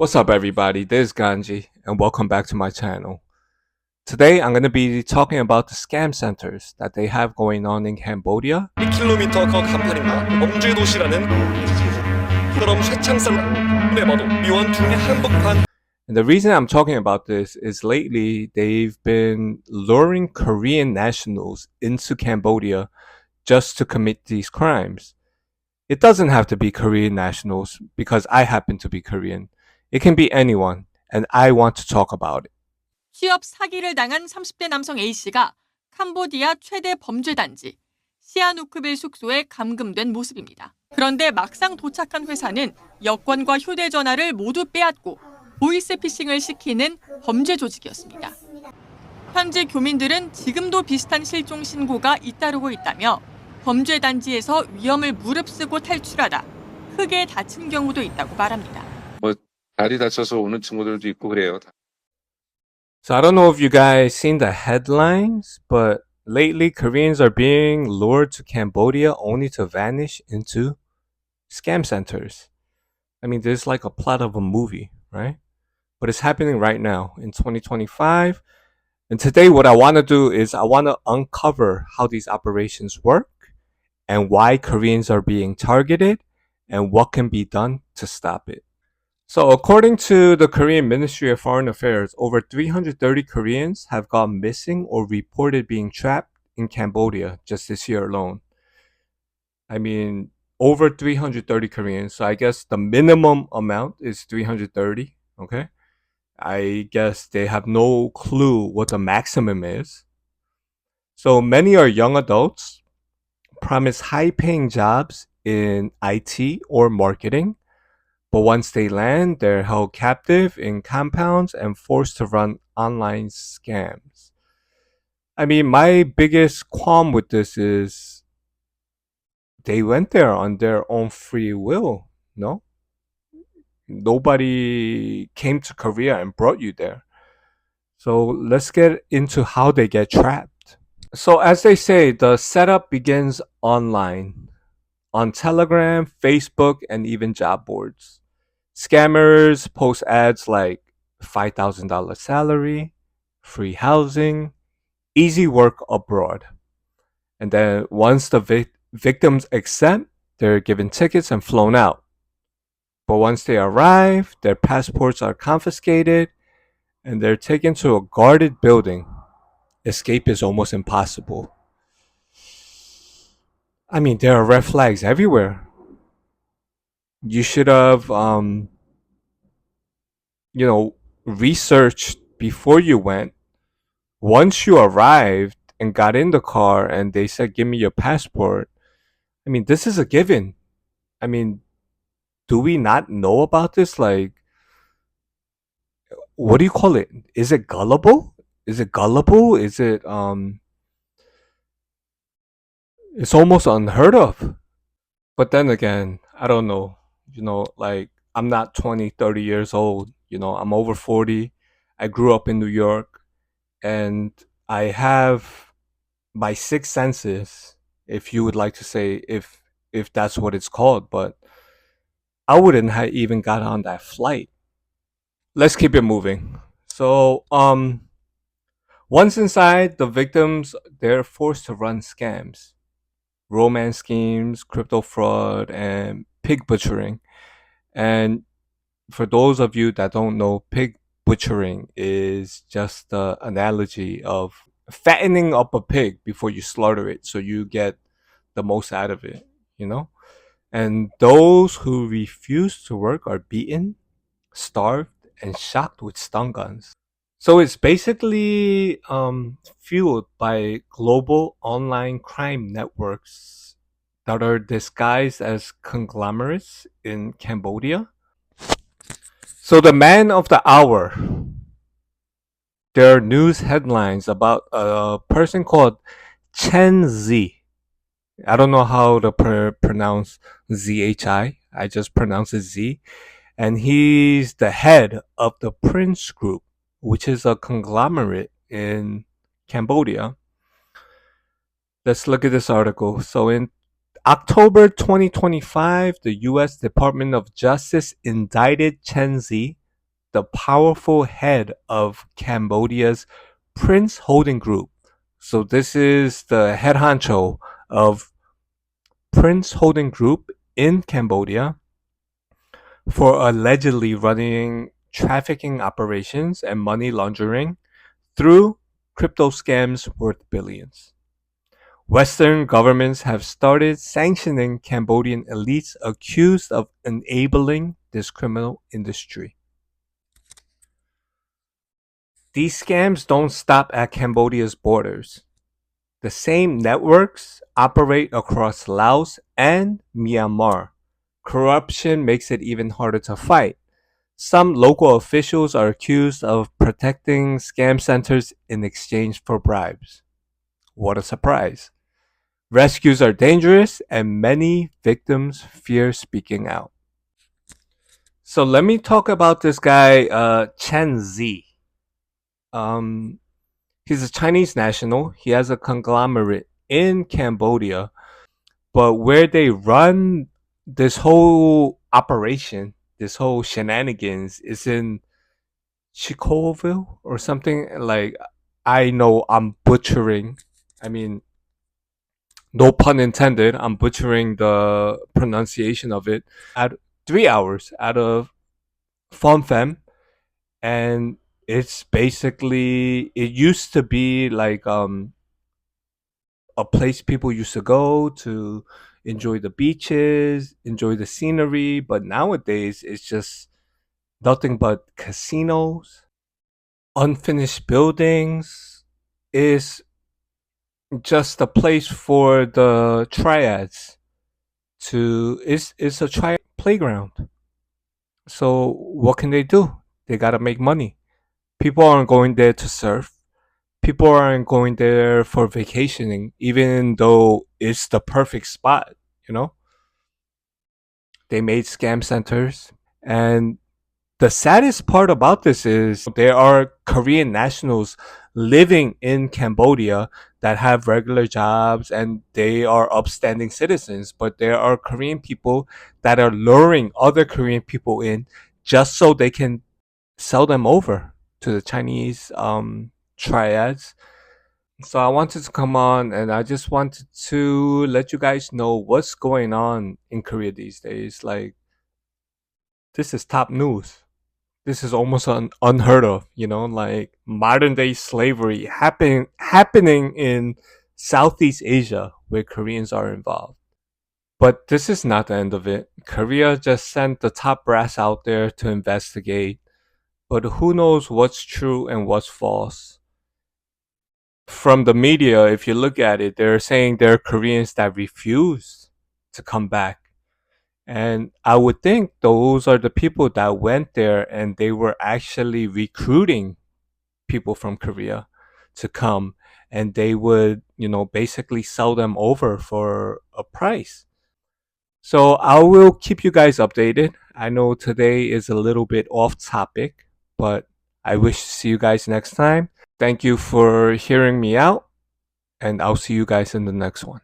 What's up, everybody? This is Ganji, and welcome back to my channel. Today, I'm going to be talking about the scam centers that they have going on in Cambodia. 1km 간판입니다. 범죄 도시라는 그럼 쇠창살에 봐도 미원 중에 한복판. And the reason I'm talking about this is lately they've been luring Korean nationals into Cambodia just to commit these crimes. It doesn't have to be Korean nationals because I happen to be Korean. It can be anyone, and I want to talk about it. 취업 사기를 당한 30대 남성 A씨가 캄보디아 최대 범죄 단지 시아누크빌 숙소에 감금된 모습입니다. 그런데 막상 도착한 회사는 여권과 휴대전화를 모두 빼앗고 보이스피싱을 시키는 범죄 조직이었습니다. 현지 교민들은 지금도 비슷한 실종 신고가 잇따르고 있다며 범죄 단지에서 위험을 무릅쓰고 탈출하다 크게 다친 경우도 있다고 말합니다. 다리 다쳐서 오는 친구들도 있고 그래요. So I don't know if you guys seen the headlines, but lately Koreans are being lured to Cambodia only to vanish into scam centers. I mean, this is like a plot of a movie, right? But it's happening right now in 2025. And today what I want to do is I want to uncover how these operations work and why Koreans are being targeted and what can be done to stop it. So according to the Korean Ministry of Foreign Affairs, over 330 Koreans have gone missing or reported being trapped in Cambodia just this year alone. I mean, over 330 Koreans. So I guess the minimum amount is 330, okay? I guess they have no clue what the maximum is. So many are young adults, promise high-paying jobs in IT or marketing. But once they land, they're held captive in compounds and forced to run online scams. I mean, my biggest qualm with this is they went there on their own free will, no? Nobody came to Korea and brought you there. So let's get into how they get trapped. So as they say, the setup begins online, on Telegram, Facebook, and even job boards. Scammers post ads like $5,000 salary, free housing, easy work abroad. And then once the victims accept, they're given tickets and flown out. But once they arrive, their passports are confiscated and they're taken to a guarded building. Escape is almost impossible. I mean, there are red flags everywhere. You should have, researched before you went. Once you arrived and got in the car and they said, give me your passport. I mean, this is a given. I mean, do we not know about this? Like, what do you call it? Is it gullible? Is it gullible? Is it, it's almost unheard of. But then again, I don't know. Like, I'm not 20, 30 years old. I'm over 40. I grew up in New York and I have my six senses, if you would like to say, if that's what it's called, but I wouldn't have even got on that flight. Let's keep it moving. So, once inside, the victims, they're forced to run scams, romance schemes, crypto fraud, and pig butchering. And for those of you that don't know, pig butchering is just the analogy of fattening up a pig before you slaughter it so you get the most out of it, And those who refuse to work are beaten, starved, and shocked with stun guns. So it's basically fueled by global online crime networks that are disguised as conglomerates in Cambodia. So the man of the hour, there are news headlines about a person called Chen Z. I don't know how to pronounce ZHI. I just pronounce it Z. And he's the head of the Prince Group, which is a conglomerate in Cambodia. Let's look at this article. So in October 2025, the U.S. Department of Justice indicted Chen Z, the powerful head of Cambodia's Prince Holding Group. So this is the head honcho of Prince Holding Group in Cambodia for allegedly running trafficking operations and money laundering through crypto scams worth billions. Western governments have started sanctioning Cambodian elites accused of enabling this criminal industry. These scams don't stop at Cambodia's borders. The same networks operate across Laos and Myanmar. Corruption makes it even harder to fight. Some local officials are accused of protecting scam centers in exchange for bribes. What a surprise. Rescues are dangerous and many victims fear speaking out. So let me talk about this guy, Chen Zi. Um, he's a Chinese national. He has a conglomerate in Cambodia, but where they run this whole operation, this whole shenanigans, is in Chicolville or something. Like, I know I'm butchering. I mean, no pun intended. I'm butchering the pronunciation of it. At 3 hours out of Phnom, and it's basically, it used to be like a place people used to go to enjoy the beaches, enjoy the scenery, but nowadays it's just nothing but casinos, unfinished buildings. Is just a place for the triads to, it's a triad playground. So what can they do? They gotta make money. People aren't going there to surf. People aren't going there for vacationing, even though it's the perfect spot, you know? They made scam centers. And the saddest part about this is there are Korean nationals living in Cambodia that have regular jobs and they are upstanding citizens, but there are Korean people that are luring other Korean people in just so they can sell them over to the Chinese triads. So I wanted to come on and I just wanted to let you guys know what's going on in Korea these days. Like, this is top news. This is almost unheard of, like modern day slavery happening in Southeast Asia where Koreans are involved. But this is not the end of it. Korea just sent the top brass out there to investigate, but who knows what's true and what's false. From the media, if you look at it, they're saying there are Koreans that refuse to come back. And I would think those are the people that went there and they were actually recruiting people from Korea to come, and they would, basically sell them over for a price. So I will keep you guys updated. I know today is a little bit off topic, but I wish to see you guys next time. Thank you for hearing me out, and I'll see you guys in the next one.